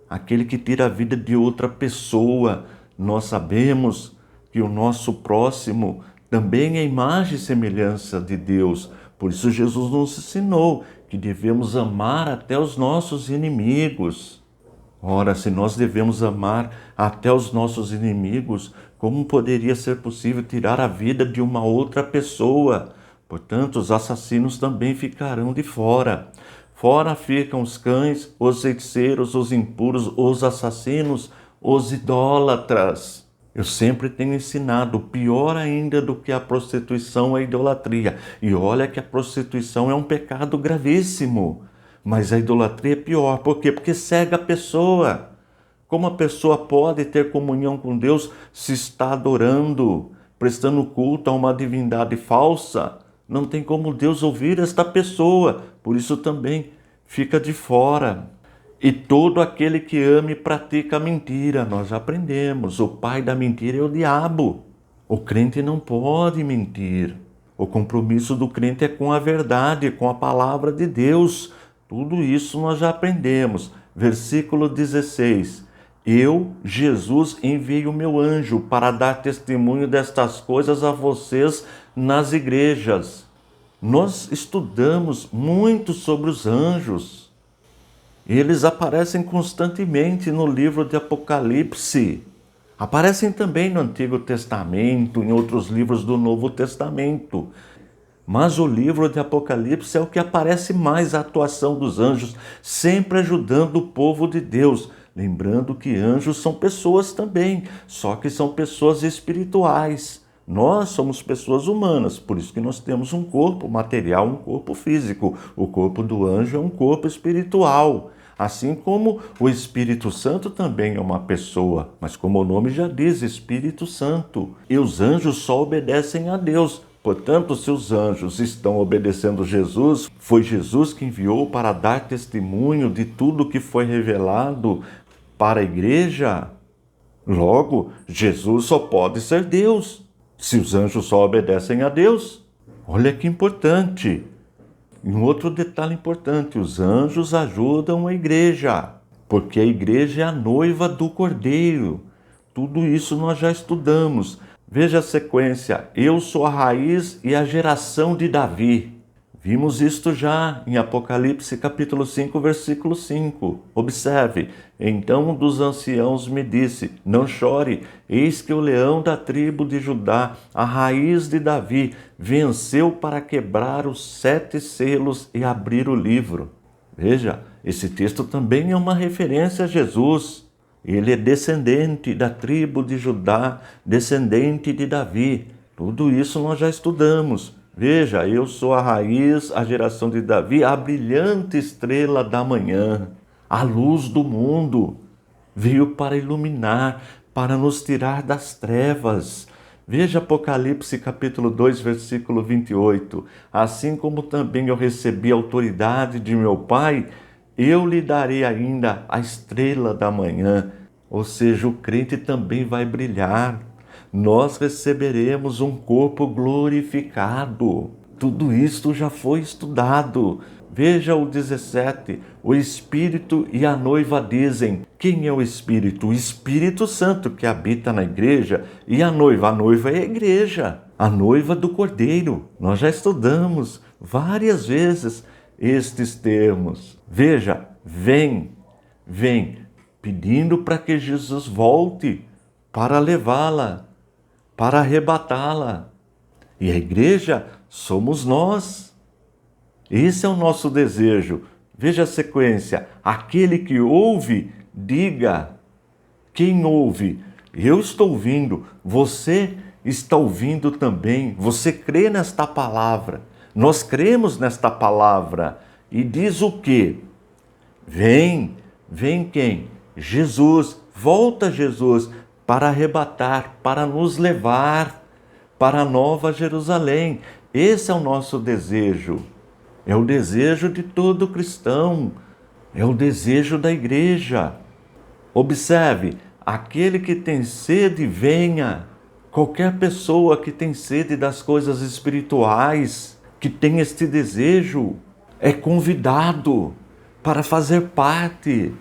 Aquele que tira a vida de outra pessoa. Nós sabemos que o nosso próximo também é imagem e semelhança de Deus. Por isso Jesus nos ensinou que devemos amar até os nossos inimigos. Ora, se nós devemos amar até os nossos inimigos, como poderia ser possível tirar a vida de uma outra pessoa? Portanto, os assassinos também ficarão de fora. Fora ficam os cães, os feiticeiros, os impuros, os assassinos, os idólatras. Eu sempre tenho ensinado, pior ainda do que a prostituição é a idolatria. E olha que a prostituição é um pecado gravíssimo. Mas a idolatria é pior. Por quê? Porque cega a pessoa. Como a pessoa pode ter comunhão com Deus se está adorando, prestando culto a uma divindade falsa? Não tem como Deus ouvir esta pessoa. Por isso também fica de fora. E todo aquele que ama e pratica a mentira, nós já aprendemos. O pai da mentira é o diabo. O crente não pode mentir. O compromisso do crente é com a verdade, com a palavra de Deus. Tudo isso nós já aprendemos. Versículo 16. Eu, Jesus, enviei o meu anjo para dar testemunho destas coisas a vocês nas igrejas. Nós estudamos muito sobre os anjos. Eles aparecem constantemente no livro de Apocalipse. Aparecem também no Antigo Testamento, em outros livros do Novo Testamento. Mas o livro de Apocalipse é o que aparece mais a atuação dos anjos, sempre ajudando o povo de Deus. Lembrando que anjos são pessoas também, só que são pessoas espirituais. Nós somos pessoas humanas, por isso que nós temos um corpo material, um corpo físico. O corpo do anjo é um corpo espiritual. Assim como o Espírito Santo também é uma pessoa, mas como o nome já diz, Espírito Santo. E os anjos só obedecem a Deus. Portanto, se os anjos estão obedecendo Jesus, foi Jesus que enviou para dar testemunho de tudo que foi revelado para a igreja. Logo, Jesus só pode ser Deus, se os anjos só obedecem a Deus. Olha que importante. E um outro detalhe importante, os anjos ajudam a igreja, porque a igreja é a noiva do Cordeiro. Tudo isso nós já estudamos. Veja a sequência, eu sou a raiz e a geração de Davi. Vimos isto já em Apocalipse capítulo 5, versículo 5. Observe, então um dos anciãos me disse, não chore, eis que o leão da tribo de Judá, a raiz de Davi, venceu para quebrar os 7 selos e abrir o livro. Veja, esse texto também é uma referência a Jesus. Ele é descendente da tribo de Judá, descendente de Davi. Tudo isso nós já estudamos. Veja, eu sou a raiz, a geração de Davi, a brilhante estrela da manhã, a luz do mundo. Veio para iluminar, para nos tirar das trevas. Veja Apocalipse capítulo 2, versículo 28. Assim como também eu recebi a autoridade de meu Pai, eu lhe darei ainda a estrela da manhã. Ou seja, o crente também vai brilhar. Nós receberemos um corpo glorificado. Tudo isto já foi estudado. Veja o 17. O Espírito e a noiva dizem. Quem é o Espírito? O Espírito Santo que habita na igreja. E a noiva? A noiva é a igreja. A noiva do Cordeiro. Nós já estudamos várias vezes estes termos. Veja, vem, pedindo para que Jesus volte para levá-la, para arrebatá-la. E a igreja somos nós. Esse é o nosso desejo. Veja a sequência. Aquele que ouve, diga. Quem ouve? Eu estou ouvindo. Você está ouvindo também. Você crê nesta palavra. Nós cremos nesta palavra. E diz o quê? Vem quem? Jesus. Volta Jesus para arrebatar, para nos levar para a Nova Jerusalém. Esse é o nosso desejo. É o desejo de todo cristão. É o desejo da igreja. Observe, aquele que tem sede, venha. Qualquer pessoa que tem sede das coisas espirituais, que tem este desejo, é convidado para fazer parte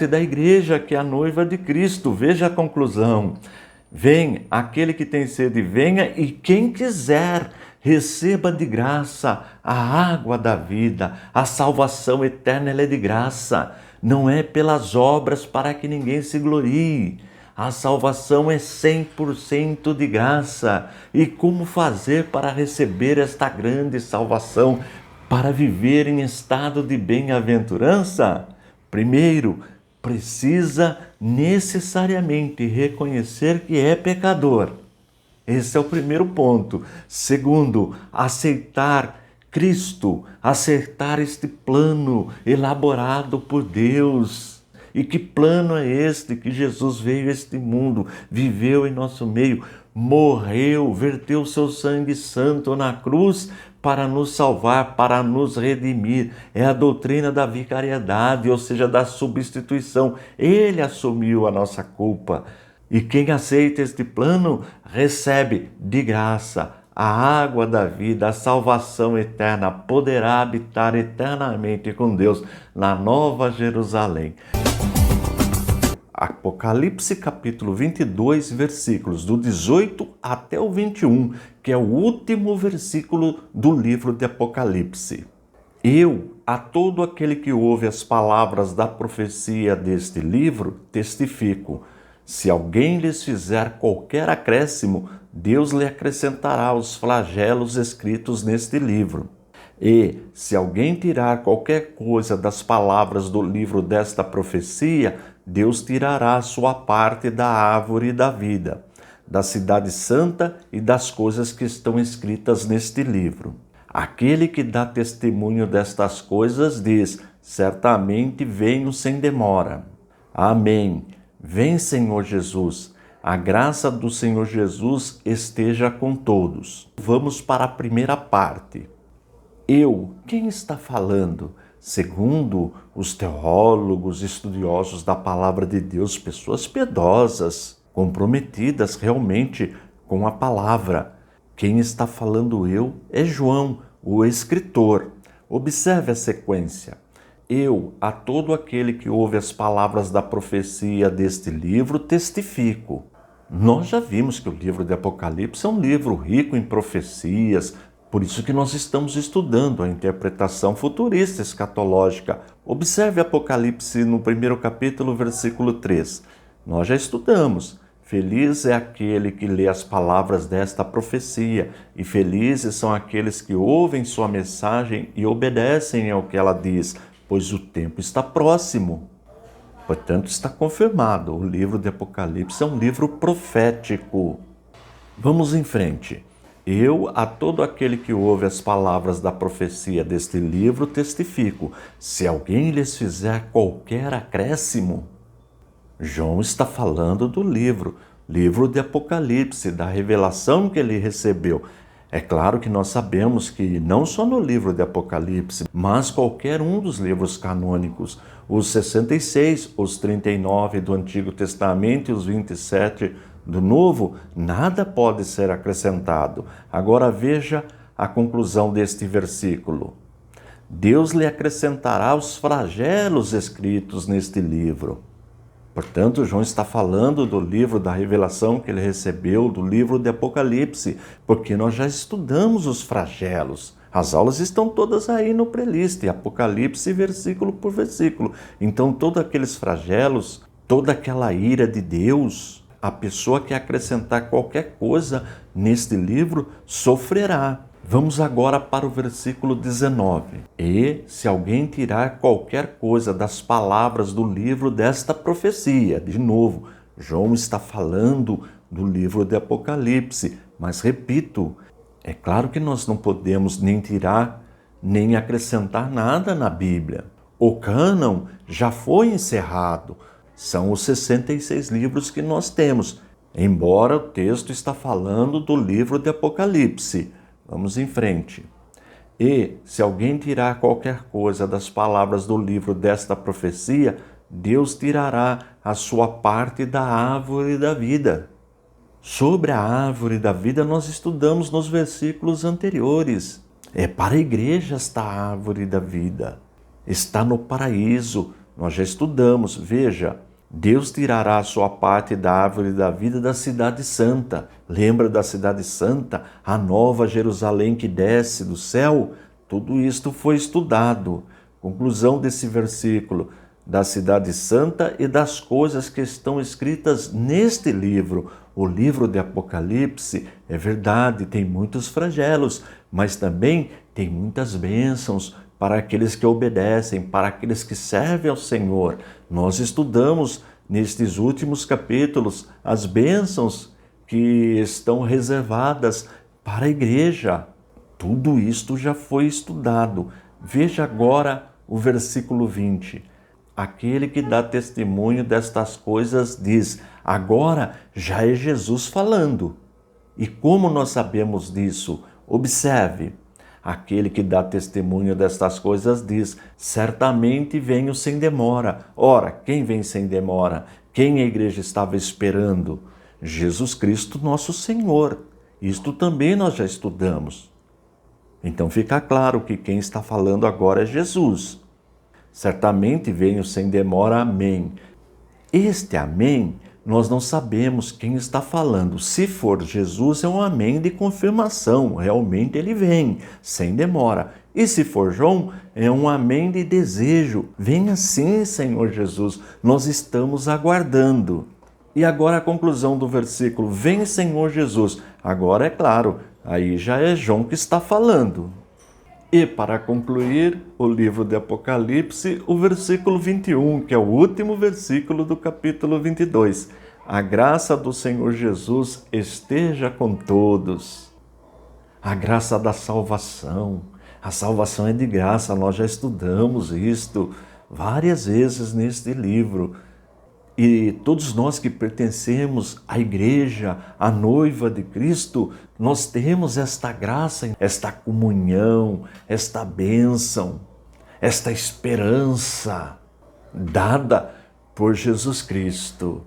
da igreja, que é a noiva de Cristo. Veja a conclusão. Vem, aquele que tem sede, venha, e quem quiser, receba de graça a água da vida. A salvação eterna, ela é de graça. Não é pelas obras para que ninguém se glorie. A salvação é 100% de graça. E como fazer para receber esta grande salvação? Para viver em estado de bem-aventurança? Primeiro, precisa necessariamente reconhecer que é pecador. Esse é o primeiro ponto. Segundo, aceitar Cristo, aceitar este plano elaborado por Deus. E que plano é este? Que Jesus veio a este mundo, viveu em nosso meio, morreu, verteu seu sangue santo na cruz para nos salvar, para nos redimir. É a doutrina da vicariedade, ou seja, da substituição. Ele assumiu a nossa culpa. E quem aceita este plano recebe de graça a água da vida, a salvação eterna, poderá habitar eternamente com Deus na Nova Jerusalém. Apocalipse capítulo 22, versículos do 18 até o 21, que é o último versículo do livro de Apocalipse. Eu, a todo aquele que ouve as palavras da profecia deste livro, testifico. Se alguém lhes fizer qualquer acréscimo, Deus lhe acrescentará os flagelos escritos neste livro. E, se alguém tirar qualquer coisa das palavras do livro desta profecia, Deus tirará sua parte da árvore da vida, da cidade santa e das coisas que estão escritas neste livro. Aquele que dá testemunho destas coisas diz: certamente venho sem demora. Amém. Vem, Senhor Jesus. A graça do Senhor Jesus esteja com todos. Vamos para a primeira parte. Quem está falando? Segundo os teólogos, estudiosos da palavra de Deus, pessoas piedosas, comprometidas realmente com a palavra. Quem está falando é João, o escritor. Observe a sequência. A todo aquele que ouve as palavras da profecia deste livro, testifico. Nós já vimos que o livro de Apocalipse é um livro rico em profecias, por isso que nós estamos estudando a interpretação futurista escatológica. Observe Apocalipse no primeiro capítulo, versículo 3. Nós já estudamos. Feliz é aquele que lê as palavras desta profecia, e felizes são aqueles que ouvem sua mensagem e obedecem ao que ela diz, pois o tempo está próximo. Portanto, está confirmado, o livro de Apocalipse é um livro profético. Vamos em frente. A todo aquele que ouve as palavras da profecia deste livro, testifico. Se alguém lhes fizer qualquer acréscimo, João está falando do livro de Apocalipse, da revelação que ele recebeu. É claro que nós sabemos que não só no livro de Apocalipse, mas qualquer um dos livros canônicos, os 66, os 39 do Antigo Testamento e os 27 do Novo, nada pode ser acrescentado. Agora veja a conclusão deste versículo. Deus lhe acrescentará os flagelos escritos neste livro. Portanto, João está falando do livro da revelação que ele recebeu, do livro de Apocalipse, porque nós já estudamos os flagelos. As aulas estão todas aí no playlist, Apocalipse versículo por versículo. Então, todos aqueles flagelos, toda aquela ira de Deus, a pessoa que acrescentar qualquer coisa neste livro sofrerá. Vamos agora para o versículo 19. E se alguém tirar qualquer coisa das palavras do livro desta profecia, de novo, João está falando do livro de Apocalipse, mas repito, é claro que nós não podemos nem tirar, nem acrescentar nada na Bíblia. O cânon já foi encerrado, são os 66 livros que nós temos, embora o texto está falando do livro de Apocalipse. Vamos em frente. E se alguém tirar qualquer coisa das palavras do livro desta profecia, Deus tirará a sua parte da árvore da vida. Sobre a árvore da vida nós estudamos nos versículos anteriores. É para a igreja esta árvore da vida. Está no paraíso. Nós já estudamos. Veja, Deus tirará a sua parte da árvore da vida da cidade santa. Lembra da cidade santa? A nova Jerusalém que desce do céu? Tudo isto foi estudado. Conclusão desse versículo: da cidade santa e das coisas que estão escritas neste livro. O livro de Apocalipse, é verdade, tem muitos flagelos, mas também tem muitas bênçãos para aqueles que obedecem, para aqueles que servem ao Senhor. Nós estudamos nestes últimos capítulos as bênçãos que estão reservadas para a igreja. Tudo isto já foi estudado. Veja agora o versículo 20. Aquele que dá testemunho destas coisas diz: agora já é Jesus falando. E como nós sabemos disso? Observe. Aquele que dá testemunho destas coisas diz: certamente venho sem demora. Ora, quem vem sem demora? Quem a igreja estava esperando? Jesus Cristo, nosso Senhor. Isto também nós já estudamos. Então fica claro que quem está falando agora é Jesus. Certamente venho sem demora, amém. Este amém, nós não sabemos quem está falando. Se for Jesus, é um amém de confirmação. Realmente ele vem, sem demora. E se for João, é um amém de desejo. Venha sim, Senhor Jesus, nós estamos aguardando. E agora a conclusão do versículo: vem, Senhor Jesus. Agora é claro, aí já é João que está falando. E para concluir o livro de Apocalipse, o versículo 21, que é o último versículo do capítulo 22. A graça do Senhor Jesus esteja com todos. A graça da salvação. A salvação é de graça, nós já estudamos isto várias vezes neste livro. E todos nós que pertencemos à igreja, à noiva de Cristo, nós temos esta graça, esta comunhão, esta bênção, esta esperança dada por Jesus Cristo.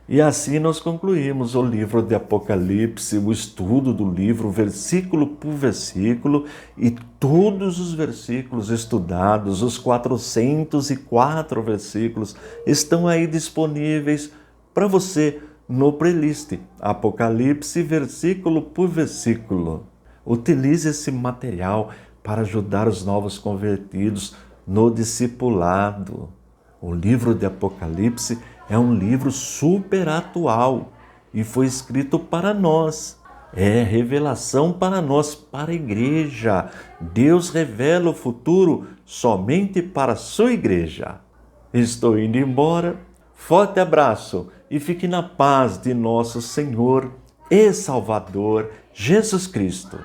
E assim nós concluímos o livro de Apocalipse, o estudo do livro, versículo por versículo, e todos os versículos estudados, os 404 versículos, estão aí disponíveis para você no playlist Apocalipse, versículo por versículo. Utilize esse material para ajudar os novos convertidos no discipulado. O livro de Apocalipse é um livro super atual e foi escrito para nós. É revelação para nós, para a igreja. Deus revela o futuro somente para a sua igreja. Estou indo embora. Forte abraço e fique na paz de nosso Senhor e Salvador Jesus Cristo.